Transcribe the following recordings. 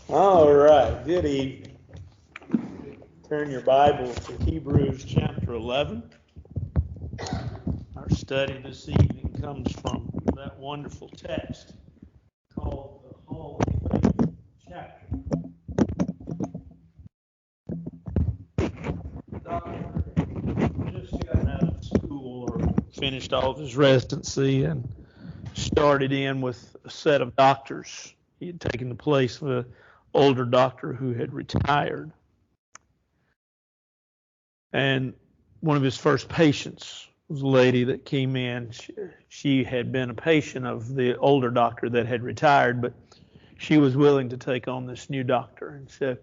All right, good evening. Turn your Bible to Hebrews chapter 11. Our study this evening comes from that wonderful text called the Hall of Faith chapter. The doctor just got out of school or finished all of his residency and started in with a set of doctors. He had taken the place of an older doctor who had retired. And one of his first patients was a lady that came in. She had been a patient of the older doctor that had retired, but she was willing to take on this new doctor. And so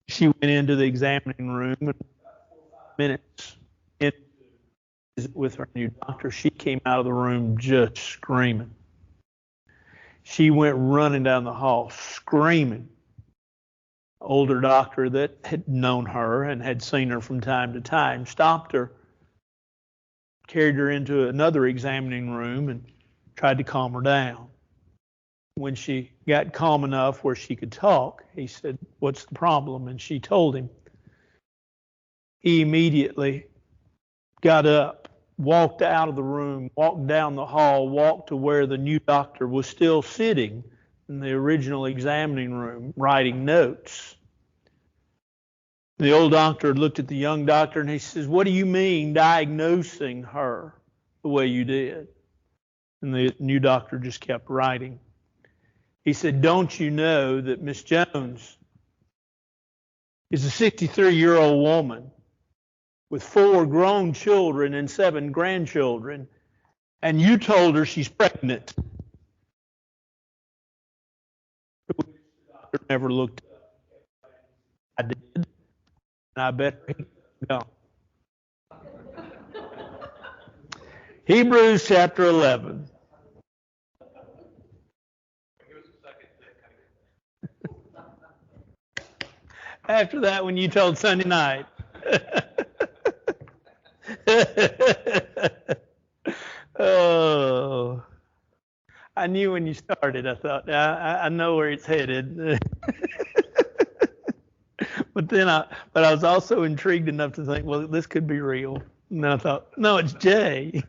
she went into the examining room, and 5 minutes into visit with her new doctor, she came out of the room just screaming. She went running down the hall screaming. Older doctor that had known her and had seen her from time to time stopped her, carried her into another examining room, and tried to calm her down. When she got calm enough where she could talk, he said, "What's the problem?" And she told him. He immediately got up, walked out of the room, walked down the hall, walked to where the new doctor was still sitting in the original examining room, writing notes. The old doctor looked at the young doctor and he says, "What do you mean diagnosing her the way you did?" And the new doctor just kept writing. He said, "Don't you know that Miss Jones is a 63-year-old woman with 4 grown children and 7 grandchildren, and you told her she's pregnant?" The doctor never looked up. I did, and I bet he gone. Hebrews chapter 11. After that, when you told Sunday night. Oh, I knew when you started. I thought, I know where it's headed. But I was also intrigued enough to think, well, this could be real. And then I thought, no, it's Jay.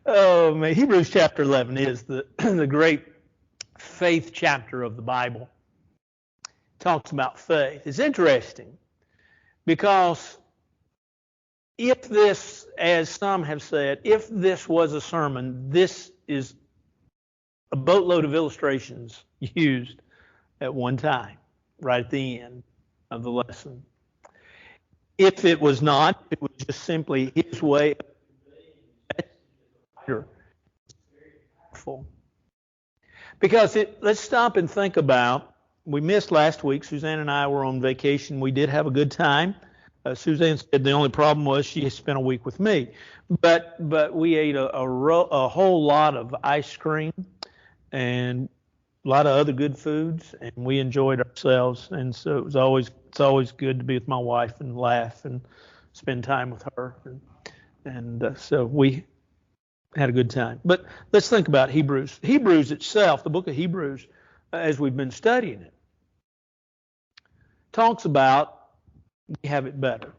Oh man, Hebrews chapter 11 is the great faith chapter of the Bible. It talks about faith. It's interesting because if this, as some have said, if this was a sermon, this is a boatload of illustrations used at one time, right at the end of the lesson. If it was not, it was just simply his way of conveying powerful. Because let's stop and think about, we missed last week. Suzanne and I were on vacation. We did have a good time. Suzanne said the only problem was she spent a week with me. But we ate a whole lot of ice cream and a lot of other good foods, and we enjoyed ourselves. And so it's always good to be with my wife and laugh and spend time with her. And so we had a good time. But let's think about Hebrews. Hebrews itself, the book of Hebrews, as we've been studying it, talks about we have it better.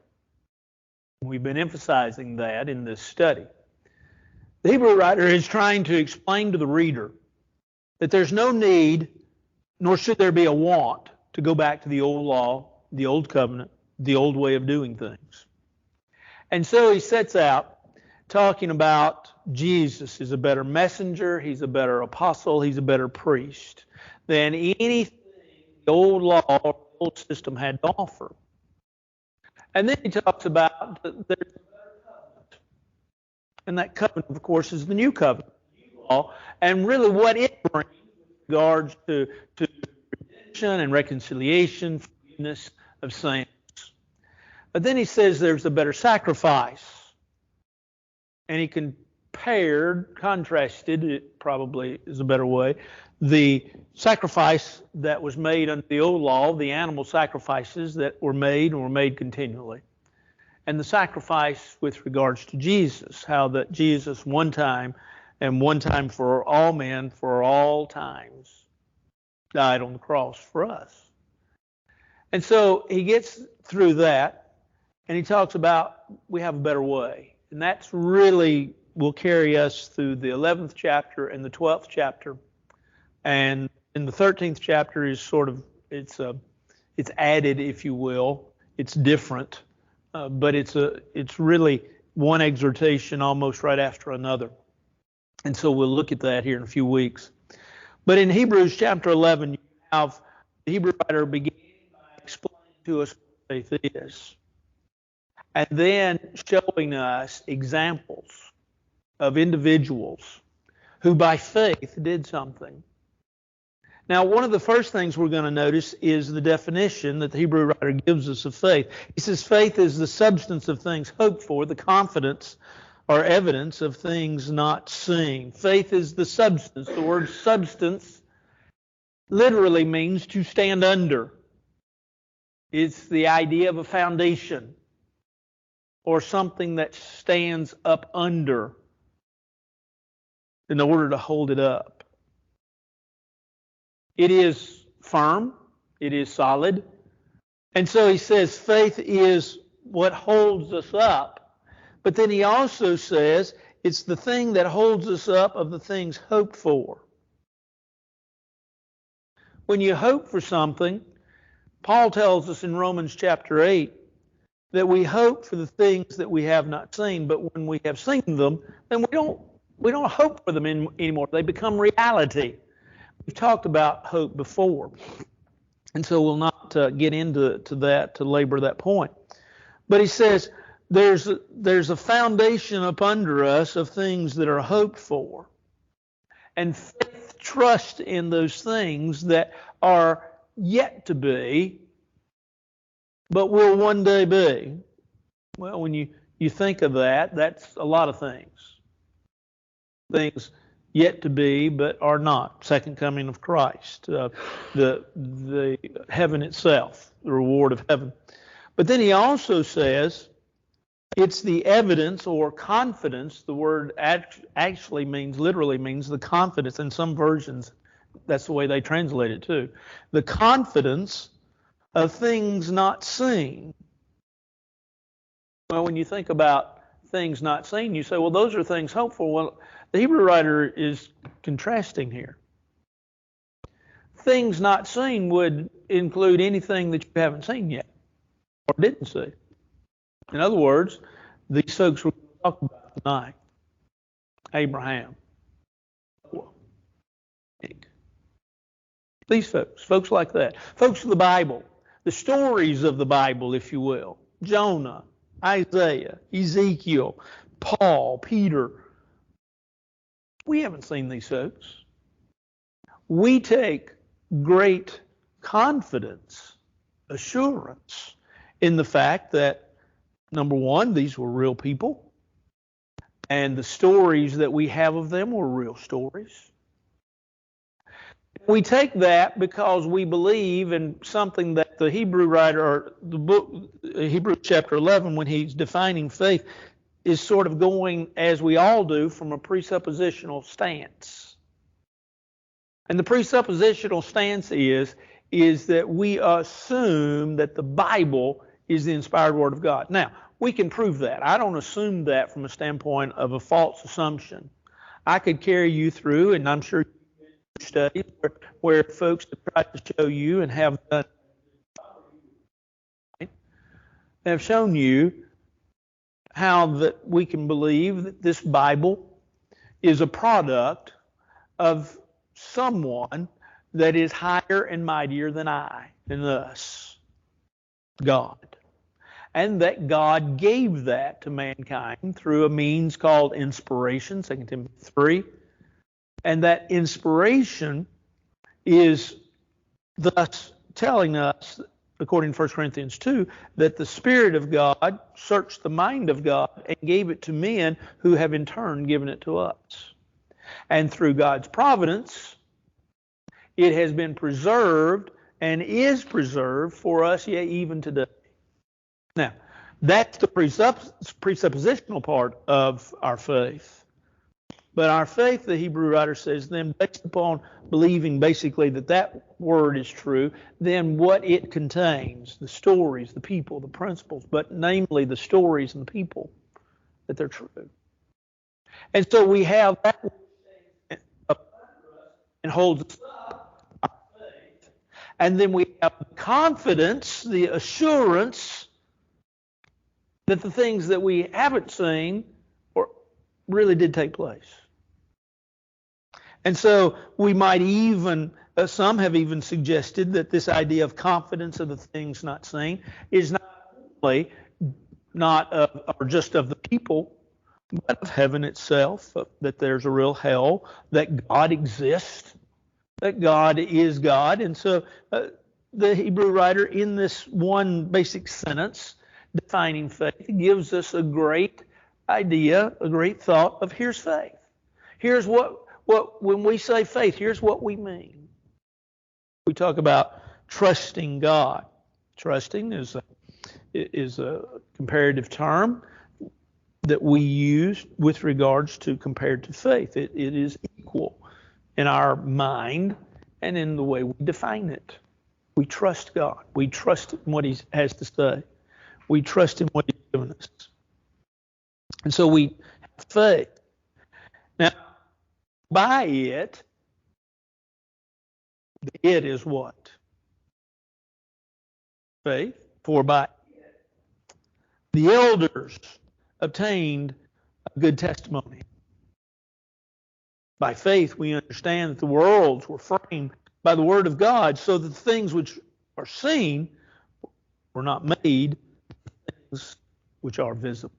We've been emphasizing that in this study. The Hebrew writer is trying to explain to the reader that there's no need, nor should there be a want, to go back to the old law, the old covenant, the old way of doing things. And so he sets out talking about Jesus is a better messenger, he's a better apostle, he's a better priest than anything the old law or the old system had to offer. And then he talks about there's a better covenant. And that covenant, of course, is the new covenant, the new law, and really what it brings with regards to redemption and reconciliation, forgiveness of sins. But then he says there's a better sacrifice. And he contrasted, it probably is a better way, the sacrifice that was made under the old law, the animal sacrifices that were made continually, and the sacrifice with regards to Jesus, how that Jesus one time and one time for all men, for all times, died on the cross for us. And so he gets through that, and he talks about we have a better way. And that's really will carry us through the 11th chapter and the 12th chapter. And in the 13th chapter is sort of, it's added, if you will. It's different, but it's really one exhortation almost right after another. And so we'll look at that here in a few weeks. But in Hebrews chapter 11, you have the Hebrew writer beginning by explaining to us what faith is, and then showing us examples of individuals who by faith did something. Now, one of the first things we're going to notice is the definition that the Hebrew writer gives us of faith. He says faith is the substance of things hoped for, the confidence or evidence of things not seen. Faith is the substance. The word substance literally means to stand under. It's the idea of a foundation or something that stands up under in order to hold it up. It is firm. It is solid. And so he says faith is what holds us up. But then he also says it's the thing that holds us up of the things hoped for. When you hope for something, Paul tells us in Romans chapter 8 that we hope for the things that we have not seen, but when we have seen them, then we don't hope for them anymore. They become reality. We've talked about hope before, and so we'll not get into that to labor that point. But he says there's a foundation up under us of things that are hoped for, and faith trusts in those things that are yet to be, but will one day be. Well, when you think of that, that's a lot of things. Things yet to be, but are not. Second coming of Christ, the heaven itself, the reward of heaven. But then he also says it's the evidence or confidence. The word actually literally means the confidence. In some versions, that's the way they translate it too. The confidence of things not seen. Well, when you think about things not seen, you say, well, those are things hoped for. Well, the Hebrew writer is contrasting here. Things not seen would include anything that you haven't seen yet or didn't see. In other words, these folks we're going to talk about tonight, Abraham, these folks like that, folks of the Bible, the stories of the Bible, if you will, Jonah, Isaiah, Ezekiel, Paul, Peter. We haven't seen these folks. We take great confidence, assurance in the fact that, number one, these were real people, and the stories that we have of them were real stories. We take that because we believe in something that the Hebrew writer, or the book, Hebrews chapter 11, when he's defining faith, is sort of going, as we all do, from a presuppositional stance. And the presuppositional stance is that we assume that the Bible is the inspired Word of God. Now, we can prove that. I don't assume that from a standpoint of a false assumption. I could carry you through, and I'm sure you've studied where folks have tried to show you and have done, have shown you how that we can believe that this Bible is a product of someone that is higher and mightier than I and us, God. And that God gave that to mankind through a means called inspiration, 2 Timothy 3. And that inspiration is thus telling us, according to 1 Corinthians 2, that the Spirit of God searched the mind of God and gave it to men who have in turn given it to us. And through God's providence, it has been preserved and is preserved for us yet even today. Now, that's the presuppositional part of our faith. But our faith, the Hebrew writer says, then based upon believing basically that that word is true, then what it contains, the stories, the people, the principles, but namely the stories and the people, that they're true. And so we have that and holds us up, our faith. And then we have the confidence, the assurance that the things that we haven't seen really did take place. And so we might even, some have even suggested that this idea of confidence of the things not seen is not only not of, or just of the people, but of heaven itself, that there's a real hell, that God exists, that God is God. And so the Hebrew writer, in this one basic sentence defining faith, gives us a great idea, a great thought of here's faith. Here's what when we say faith, here's what we mean. We talk about trusting God. Trusting is a comparative term that we use with regards to compared to faith. It is equal in our mind and in the way we define it. We trust God. We trust in what He has to say. We trust in what He's given us. And so we have faith. Now, by it, the it is what? Faith. For by it, the elders obtained a good testimony. By faith, we understand that the worlds were framed by the word of God, so that the things which are seen were not made things which are visible.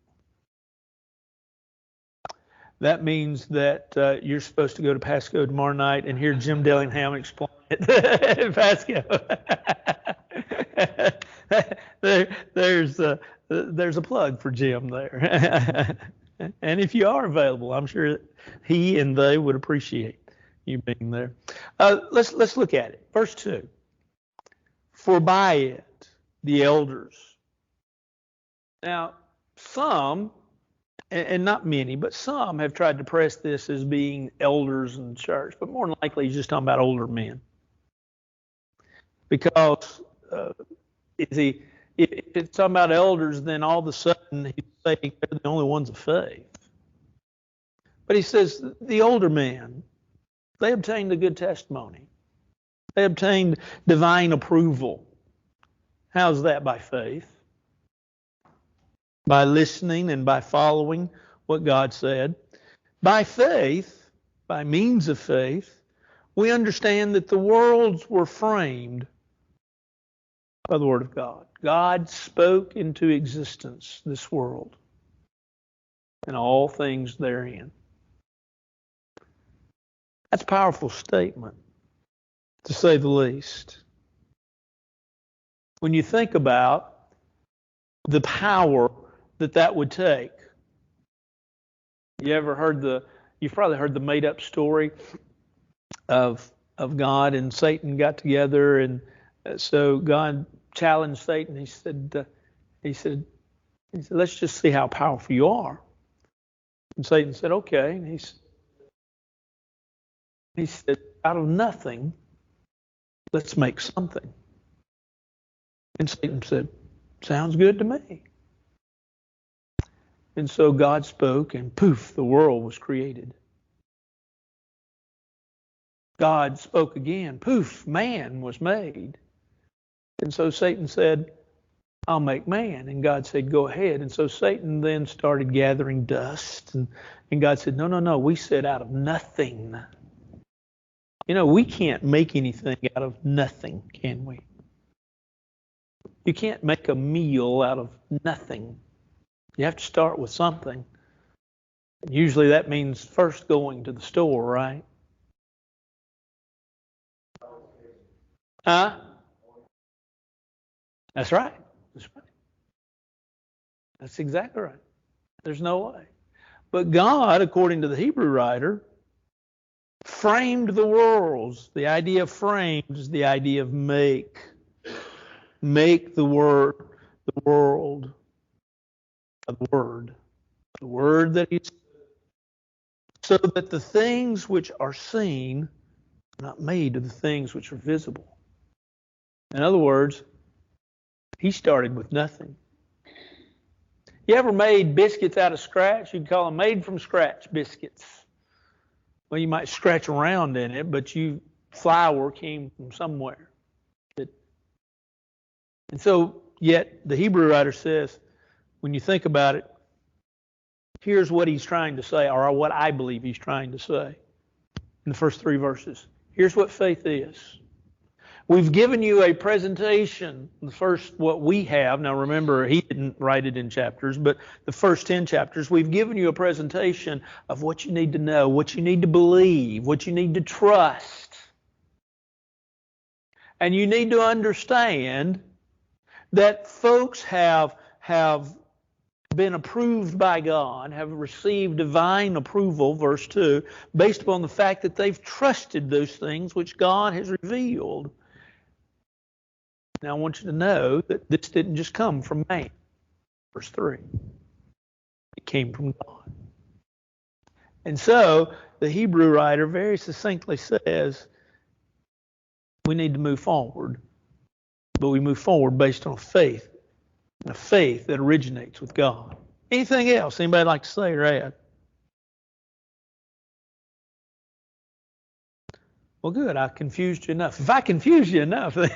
That means that you're supposed to go to Pasco tomorrow night and hear Jim Dillingham explain it. Pasco. There's a plug for Jim there. And if you are available, I'm sure he and they would appreciate you being there. Let's look at it. Verse 2. For by it, the elders. Now, some, and not many, but some have tried to press this as being elders in the church, but more than likely he's just talking about older men. Because if it's talking about elders, then all of a sudden he's saying they're the only ones of faith. But he says the older men, they obtained a good testimony. They obtained divine approval. How's that? By faith. By listening and by following what God said. By faith, by means of faith, we understand that the worlds were framed by the Word of God. God spoke into existence this world and all things therein. That's a powerful statement, to say the least. When you think about the power that would take. You've probably heard the made-up story of God and Satan got together, and so God challenged Satan. He said, let's just see how powerful you are. And Satan said, okay. And he said, out of nothing, let's make something. And Satan said, sounds good to me. And so God spoke, and poof, the world was created. God spoke again, poof, man was made. And so Satan said, I'll make man. And God said, go ahead. And so Satan then started gathering dust. And God said, no, we said out of nothing. You know, we can't make anything out of nothing, can we? You can't make a meal out of nothing. You have to start with something. Usually that means first going to the store, right? Huh? That's right. That's right. That's exactly right. There's no way. But God, according to the Hebrew writer, framed the worlds. The idea of framed is the idea of make. Make the world, the word that He so that the things which are seen are not made of the things which are visible. In other words, he started with nothing. You ever made biscuits out of scratch? You can call them made from scratch biscuits. Well, you might scratch around in it, but flour came from somewhere. And so, yet, the Hebrew writer says, when you think about it, here's what he's trying to say, or what I believe he's trying to say in the first 3 verses. Here's what faith is. We've given you a presentation, the first what we have. Now remember, he didn't write it in chapters, but the first 10 chapters, we've given you a presentation of what you need to know, what you need to believe, what you need to trust. And you need to understand that folks have been approved by God, have received divine approval, verse 2, based upon the fact that they've trusted those things which God has revealed. Now I want you to know that this didn't just come from man. Verse 3. It came from God. And so the Hebrew writer very succinctly says we need to move forward. But we move forward based on faith. A faith that originates with God. Anything else? Anybody like to say or add? Well, good. I confused you enough. If I confused you enough, then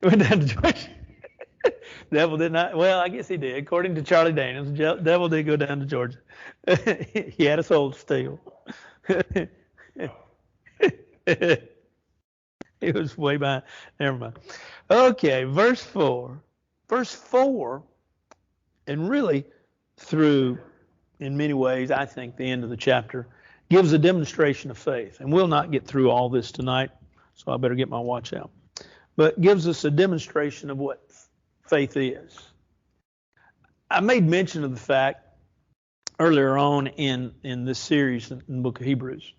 went down to Georgia. Devil did not. Well, I guess he did. According to Charlie Daniels, the devil did go down to Georgia. He had a soul to steal. It was way behind. Never mind. Okay, verse 4. Verse 4, and really through, in many ways, I think, the end of the chapter, gives a demonstration of faith. And we'll not get through all this tonight, so I better get my watch out. But gives us a demonstration of what faith is. I made mention of the fact earlier on in this series in the book of Hebrews.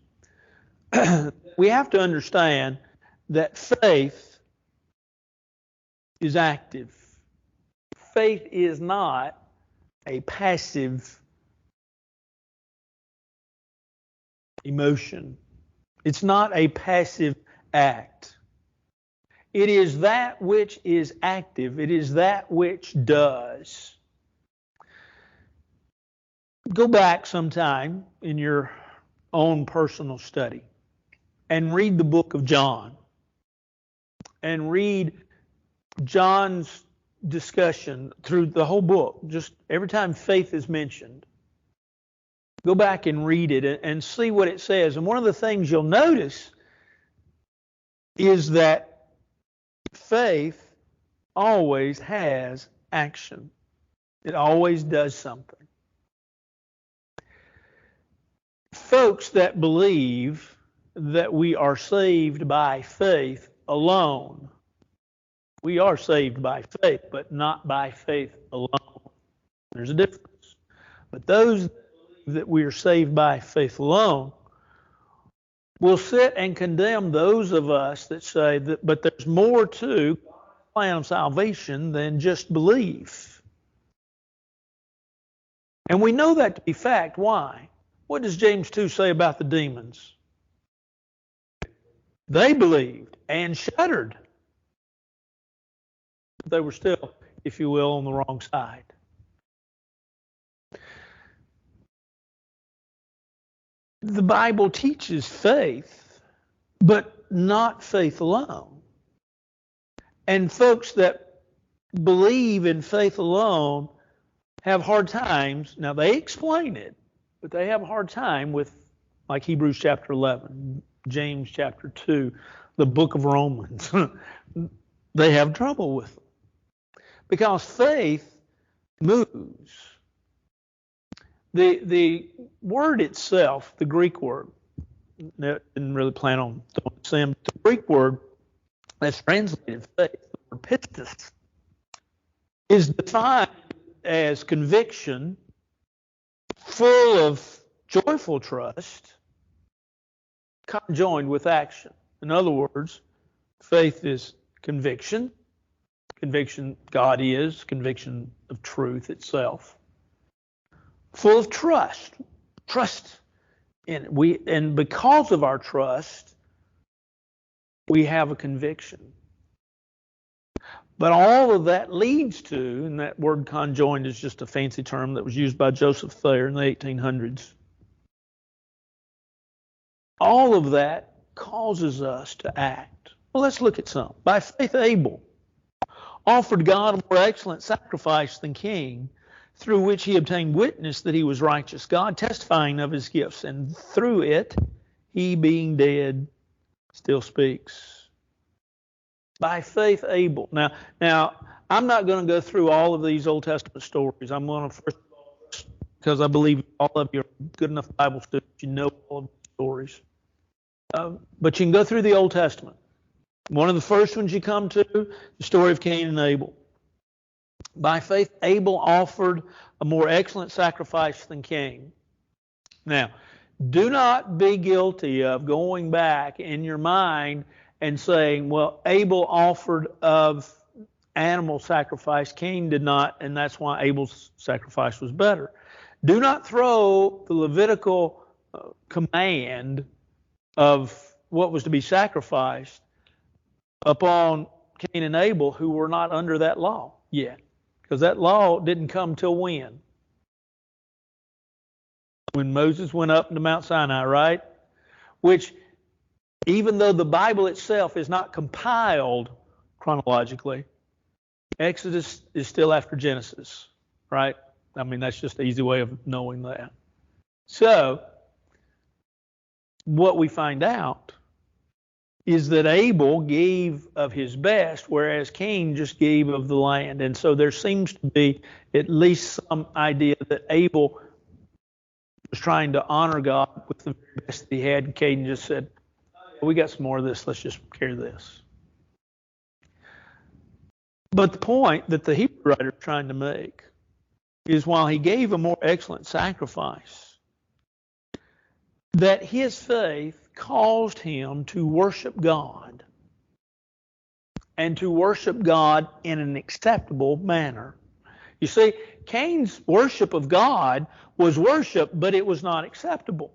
We have to understand that faith is active. Faith is not a passive emotion. It's not a passive act. It is that which is active. It is that which does. Go back sometime in your own personal study and read the book of John. And read John's discussion through the whole book. Just every time faith is mentioned, go back and read it and see what it says. And one of the things you'll notice is that faith always has action. It always does something. Folks that believe that we are saved by faith alone. We are saved by faith, but not by faith alone. There's a difference. But those that we are saved by faith alone will sit and condemn those of us that say that, but there's more to God's plan of salvation than just belief. And we know that to be fact. Why? What does James 2 say about the demons? They believed and shuddered. They were still, if you will, on the wrong side. The Bible teaches faith, but not faith alone. And folks that believe in faith alone have hard times. Now, they explain it, but they have a hard time with, like Hebrews chapter 11, James chapter 2, the book of Romans. They have trouble with them. Because faith moves. The word itself, the Greek word, didn't really plan on saying, but the Greek word that's translated faith, the word pistis, is defined as conviction, full of joyful trust, conjoined with action. In other words, faith is conviction. Conviction, God is, conviction of truth itself. full of trust. Trust. And because of our trust, we have a conviction. But all of that leads to, and that word conjoined is just a fancy term that was used by Joseph Thayer in the 1800s. All of that causes us to act. Well, let's look at some. By faith, Abel offered God a more excellent sacrifice than Cain, through which he obtained witness that he was righteous, God testifying of his gifts, and through it, he being dead still speaks. By faith, Abel. Now, I'm not going to go through all of these Old Testament stories. I'm going to first, because I believe all of you are good enough Bible students, you know all of the stories. But you can go through the Old Testament. One of the first ones you come to, the story of Cain and Abel. By faith, Abel offered a more excellent sacrifice than Cain. Now, do not be guilty of going back in your mind and saying, well, Abel offered of animal sacrifice, Cain did not, and that's why Abel's sacrifice was better. Do not throw the Levitical command of what was to be sacrificed upon Cain and Abel, who were not under that law yet. Because that law didn't come till when? When Moses went up to Mount Sinai, right? Which, even though the Bible itself is not compiled chronologically, Exodus is still after Genesis, right? I mean, that's just an easy way of knowing that. So, what we find out is that Abel gave of his best, whereas Cain just gave of the land. And so there seems to be at least some idea that Abel was trying to honor God with the best that he had, and Cain just said, we got some more of this, let's just carry this. But the point that the Hebrew writer is trying to make is while he gave a more excellent sacrifice, that his faith caused him to worship God, and to worship God in an acceptable manner. You see, Cain's worship of God was worship, but it was not acceptable.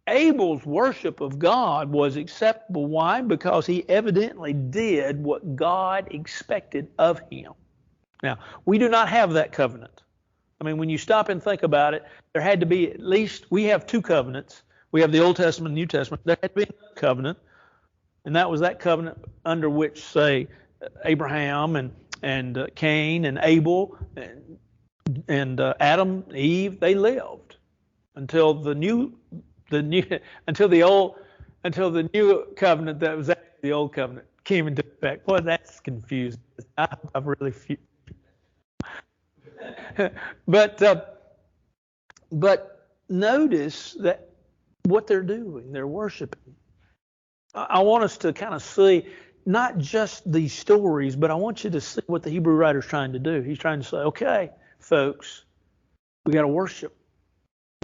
Abel's worship of God was acceptable. Why? Because he evidently did what God expected of him. Now, we do not have that covenant. I mean, when you stop and think about it, there had to be at least, we have two covenants. We have the Old Testament and New Testament. There had to be a covenant, and that was that covenant under which, say, Abraham and Cain and Abel and Adam, Eve, they lived until the new covenant that was actually the old covenant came into effect. Boy, that's confusing. I've really but notice that what they're doing, they're worshiping. I want us to kind of see not just these stories, but I want you to see what the Hebrew writer's trying to do. He's trying to say, okay, folks, we got to worship.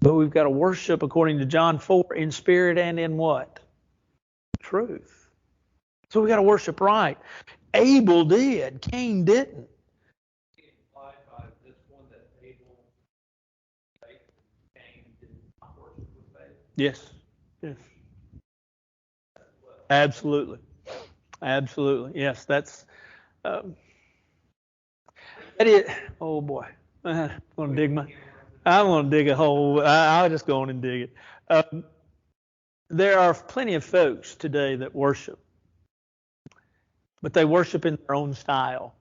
But we've got to worship, according to John 4, in spirit and in what? Truth. So we got to worship right. Abel did. Cain didn't. Yes. Yes. Absolutely. Absolutely. Yes, that's that is. Oh boy, I'm gonna dig a hole. I'll just go on and dig it. There are plenty of folks today that worship, but they worship in their own style.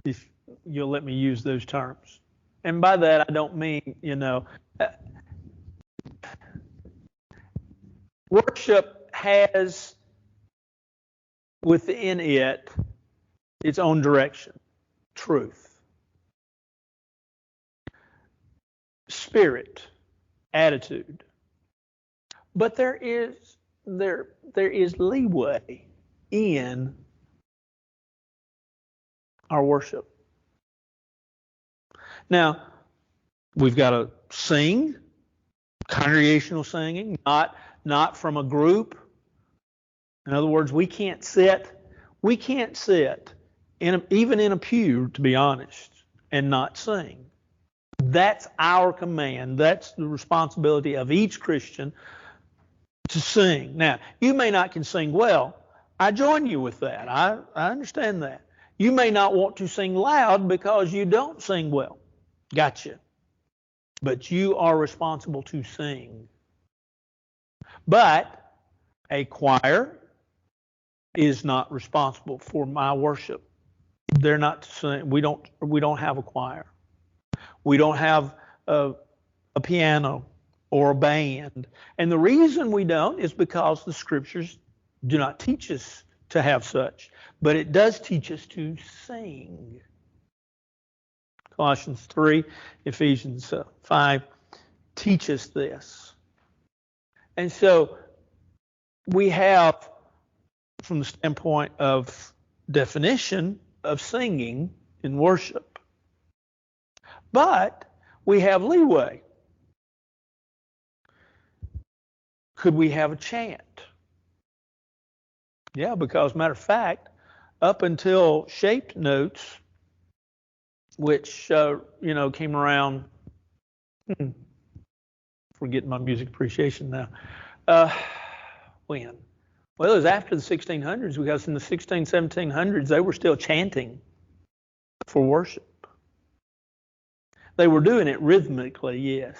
If you'll let me use those terms, and by that I don't mean worship has within it its own direction, truth, spirit, attitude. But there is leeway in our worship. Now, we've got to sing, congregational singing, not from a group. In other words, we can't sit even in a pew, to be honest, and not sing. That's our command. That's the responsibility of each Christian to sing. Now, you may not can sing well. I join you with that. I understand that. You may not want to sing loud because you don't sing well. Gotcha. But you are responsible to sing. But a choir is not responsible for my worship. They're not to sing. We don't have a choir. We don't have a piano or a band. And the reason we don't is because the scriptures do not teach us to have such. But it does teach us to sing. Colossians 3, Ephesians 5 teach us this. And so we have, from the standpoint of definition of singing in worship, but we have leeway. Could we have a chant? Yeah, because matter of fact, up until shaped notes, which came around, forgetting my music appreciation now. When? Well, it was after the 1600s, because in the 1700s, they were still chanting for worship. They were doing it rhythmically, yes.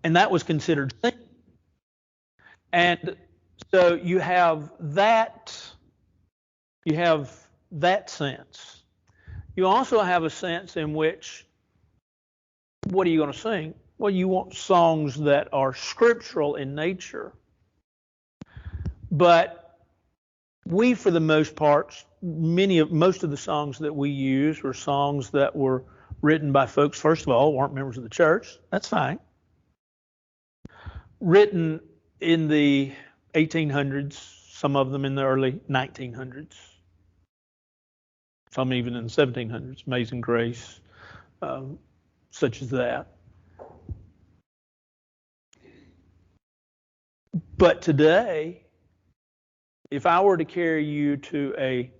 And that was considered singing. And so you have that sense. You also have a sense in which, what are you going to sing? Well, you want songs that are scriptural in nature. But we, for the most part, most of the songs that we use were songs that were written by folks, first of all, weren't members of the church. That's fine. Written in the 1800s, some of them in the early 1900s, some even in the 1700s, Amazing Grace, such as that. But today, if I were to carry you to a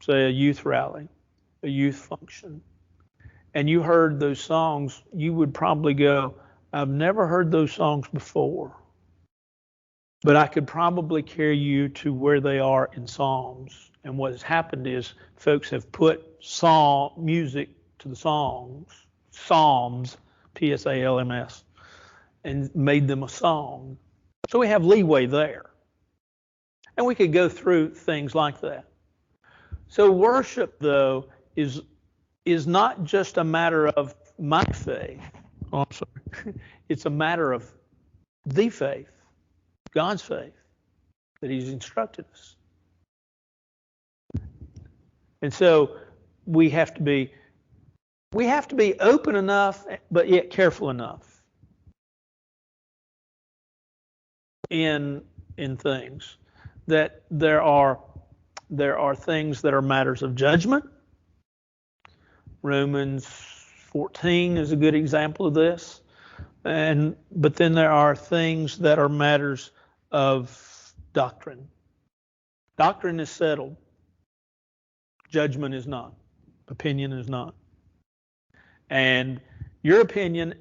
youth rally, a youth function, and you heard those songs, you would probably go, I've never heard those songs before. But I could probably carry you to where they are in Psalms. And what has happened is folks have put music to the songs, Psalms, Psalms, and made them a song. So we have leeway there. And we could go through things like that. So worship, though, is not just a matter of my faith. Oh, I'm sorry. It's a matter of the faith, God's faith, that He's instructed us. And so we have to be open enough, but yet careful enough in things that there are things that are matters of judgment. Romans 14 is a good example of this. But then there are things that are matters of doctrine. Doctrine is settled. Judgment is not. Opinion is not. And your opinion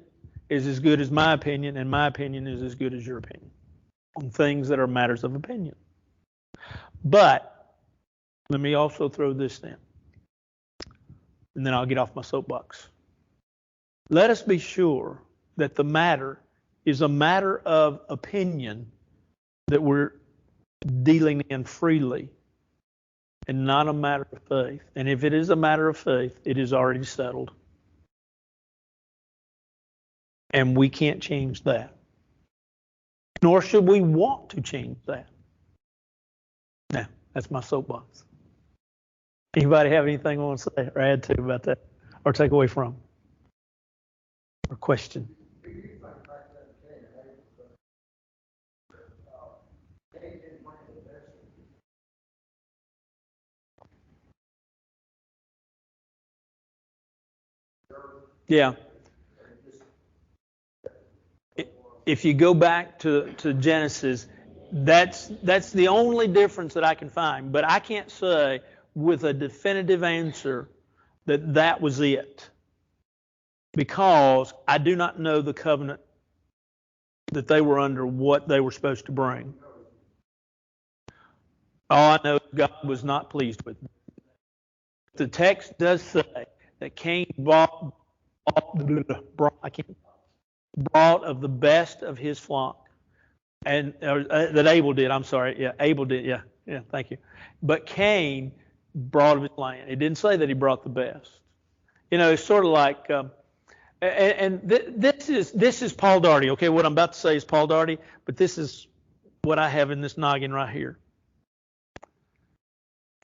is as good as my opinion, and my opinion is as good as your opinion on things that are matters of opinion. But let me also throw this in, and then I'll get off my soapbox. Let us be sure that the matter is a matter of opinion that we're dealing in freely, and not a matter of faith. And if it is a matter of faith, it is already settled. And we can't change that. Nor should we want to change that. Now, that's my soapbox. Anybody have anything I want to say or add to about that? Or take away from? Or question? Yeah. If you go back to Genesis, that's the only difference that I can find. But I can't say with a definitive answer that was it. because I do not know the covenant that they were under, what they were supposed to bring. All I know, God was not pleased with them. The text does say that Cain brought of the best of his flock, and that Abel did. I'm sorry, yeah, Abel did. Yeah, thank you. But Cain brought of his land. It didn't say that he brought the best. It's sort of like, this is Paul Daugherty. Okay, what I'm about to say is Paul Daugherty, but this is what I have in this noggin right here.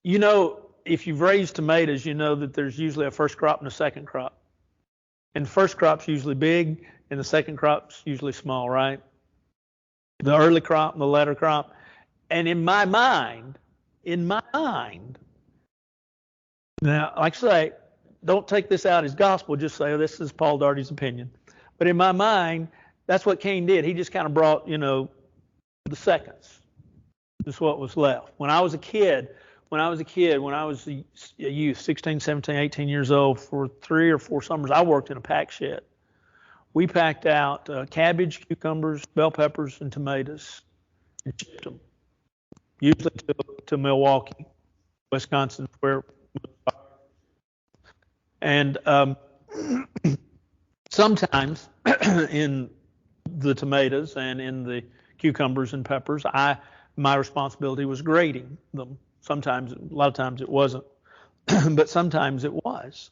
If you've raised tomatoes, you know that there's usually a first crop and a second crop. And the first crop's usually big, and the second crop's usually small, right? The early crop and the latter crop. And in my mind, now, like I say, don't take this out as gospel, just say, this is Paul Daugherty's opinion. But in my mind, that's what Cain did. He just kind of brought, the seconds. That's what was left. When I was a youth, 16, 17, 18 years old, for 3 or 4 summers, I worked in a pack shed. We packed out cabbage, cucumbers, bell peppers, and tomatoes and shipped them, usually to Milwaukee, Wisconsin, where. And sometimes in the tomatoes and in the cucumbers and peppers, my responsibility was grading them. Sometimes, a lot of times it wasn't, but sometimes it was.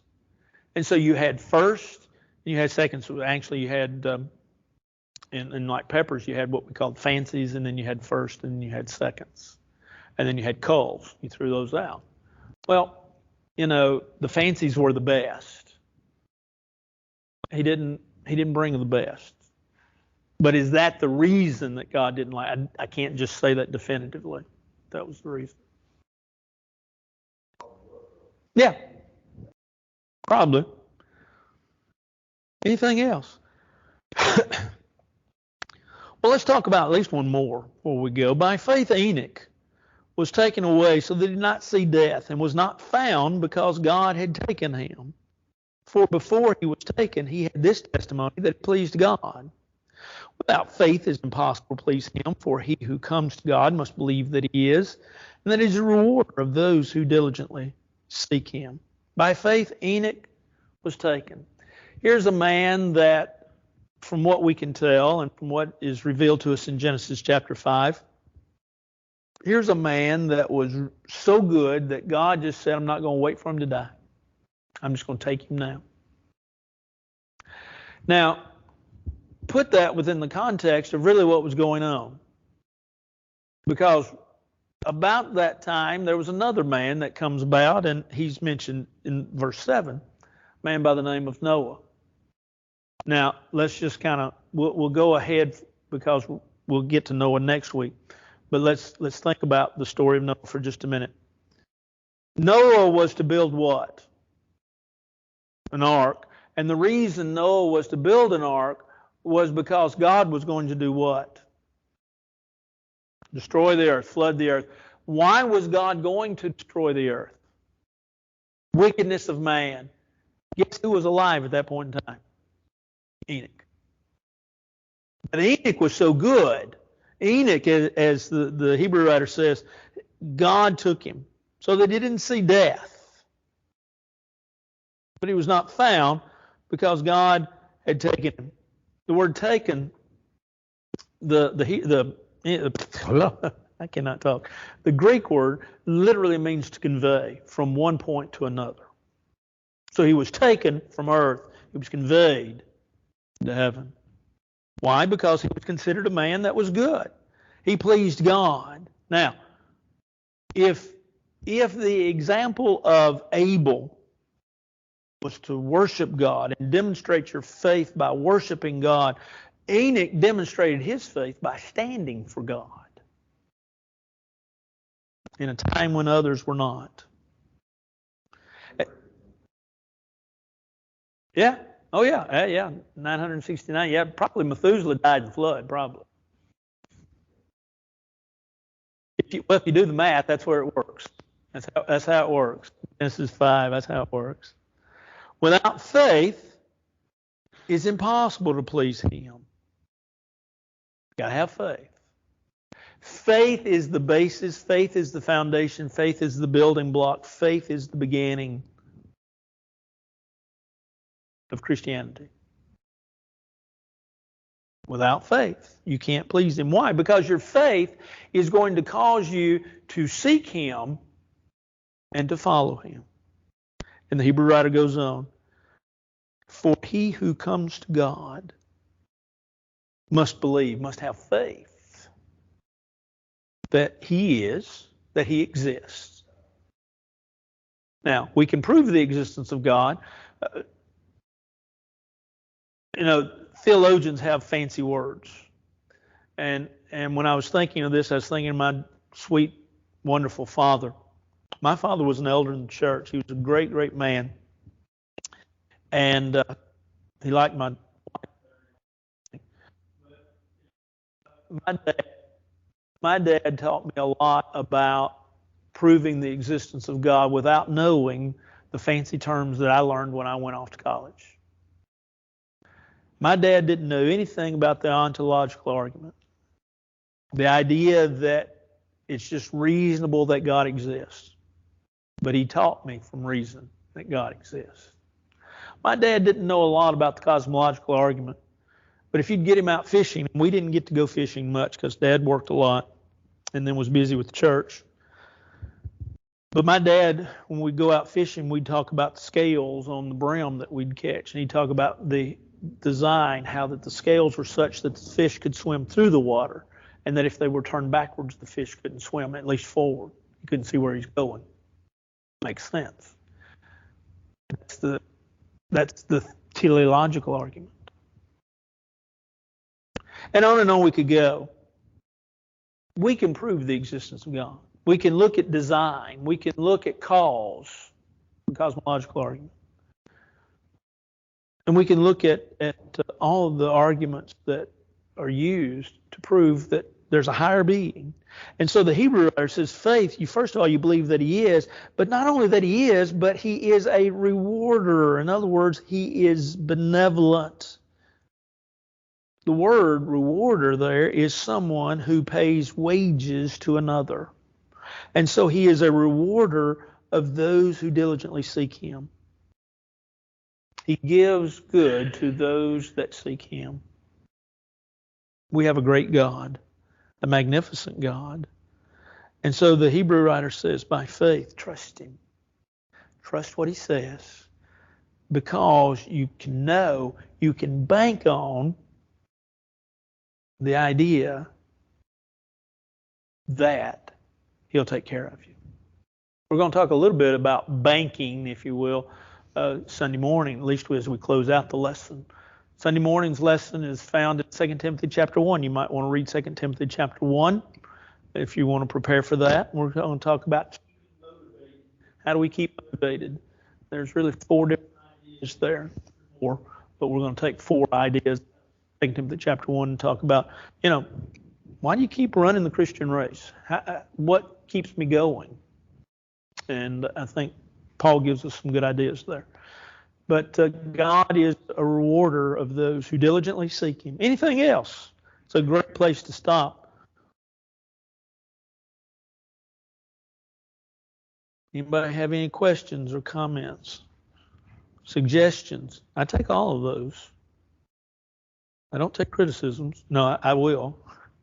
And so you had first, you had seconds. Actually, you had, in like peppers, you had what we called fancies, and then you had first, and then you had seconds. And then you had culls. You threw those out. Well, the fancies were the best. He didn't bring the best. But is that the reason that God didn't like? I can't just say that definitively. That was the reason. Yeah, probably. Anything else? Well, let's talk about at least one more before we go. By faith, Enoch was taken away so that he did not see death, and was not found because God had taken him. For before he was taken, he had this testimony that it pleased God. Without faith it is impossible to please him, for he who comes to God must believe that he is, and that he is a rewarder of those who diligently seek him. By faith, Enoch was taken. Here's a man that, from what we can tell and from what is revealed to us in Genesis chapter 5, here's a man that was so good that God just said, I'm not going to wait for him to die. I'm just going to take him now. Now, put that within the context of really what was going on. Because about that time, there was another man that comes about, and he's mentioned in verse 7, a man by the name of Noah. Now, let's just kind of, we'll go ahead because we'll get to Noah next week. But let's think about the story of Noah for just a minute. Noah was to build what? An ark. And the reason Noah was to build an ark was because God was going to do what? Destroy the earth, flood the earth. Why was God going to destroy the earth? Wickedness of man. Guess who was alive at that point in time? Enoch. But Enoch was so good. Enoch, as the Hebrew writer says, God took him so that he didn't see death. But he was not found because God had taken him. The word taken, I cannot talk. The Greek word literally means to convey from one point to another. So he was taken from earth. He was conveyed to heaven. Why? Because he was considered a man that was good. He pleased God. Now, if the example of Abel was to worship God and demonstrate your faith by worshiping God, Enoch demonstrated his faith by standing for God in a time when others were not. Yeah. Oh, yeah. Yeah. 969. Yeah. Probably Methuselah died in the flood, probably. If you do the math, that's where it works. That's how it works. Genesis 5, that's how it works. Without faith, It's impossible to please Him. Got to have faith. Faith is the basis. Faith is the foundation. Faith is the building block. Faith is the beginning of Christianity. Without faith, you can't please Him. Why? Because your faith is going to cause you to seek Him and to follow Him. And the Hebrew writer goes on, for he who comes to God must believe, must have faith that He exists. Now, we can prove the existence of God. Theologians have fancy words. And when I was thinking of this, I was thinking of my sweet, wonderful father. My father was an elder in the church. He was a great, great man. And he liked my dad taught me a lot about proving the existence of God without knowing the fancy terms that I learned when I went off to college. My dad didn't know anything about the ontological argument. The idea that it's just reasonable that God exists. But he taught me from reason that God exists. My dad didn't know a lot about the cosmological argument. But if you'd get him out fishing, we didn't get to go fishing much because Dad worked a lot and then was busy with the church. But my dad, when we'd go out fishing, we'd talk about the scales on the brim that we'd catch. And he'd talk about the design, how that the scales were such that the fish could swim through the water. And that if they were turned backwards, the fish couldn't swim, at least forward. You couldn't see where he's going. Makes sense. That's the teleological argument. And on we could go. We can prove the existence of God. We can look at design. We can look at cause, the cosmological argument. And we can look at all of the arguments that are used to prove that there's a higher being. And so the Hebrew writer says faith, first of all, you believe that He is, but not only that He is, but He is a rewarder. In other words, He is benevolent. The word rewarder there is someone who pays wages to another. And so He is a rewarder of those who diligently seek Him. He gives good to those that seek Him. We have a great God, a magnificent God. And so the Hebrew writer says, by faith, trust Him. Trust what He says. Because you can know, you can bank on the idea that He'll take care of you. We're going to talk a little bit about banking, if you will, Sunday morning, at least as we close out the lesson. Sunday morning's lesson is found in 2 Timothy chapter 1. You might want to read 2 Timothy chapter 1 if you want to prepare for that. We're going to talk about how do we keep motivated. There's really 4 different ideas there, but we're going to take 4 ideas, 2 Timothy chapter 1, and talk about, why do you keep running the Christian race? What keeps me going? And I think Paul gives us some good ideas there. But God is a rewarder of those who diligently seek Him. Anything else? It's a great place to stop. Anybody have any questions or comments? Suggestions? I take all of those. I don't take criticisms. No, I will.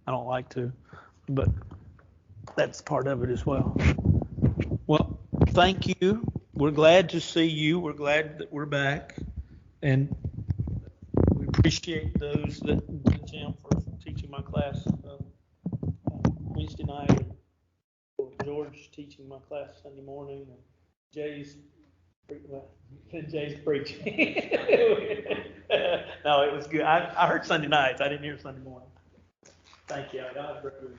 I don't like to. But that's part of it as well. Well, thank you. We're glad to see you. We're glad that we're back. And we appreciate those that Jim for teaching my class Wednesday night. George teaching my class Sunday morning. And Jay's preaching. No, it was good. I heard Sunday nights. I didn't hear Sunday morning. Thank you. God bless you.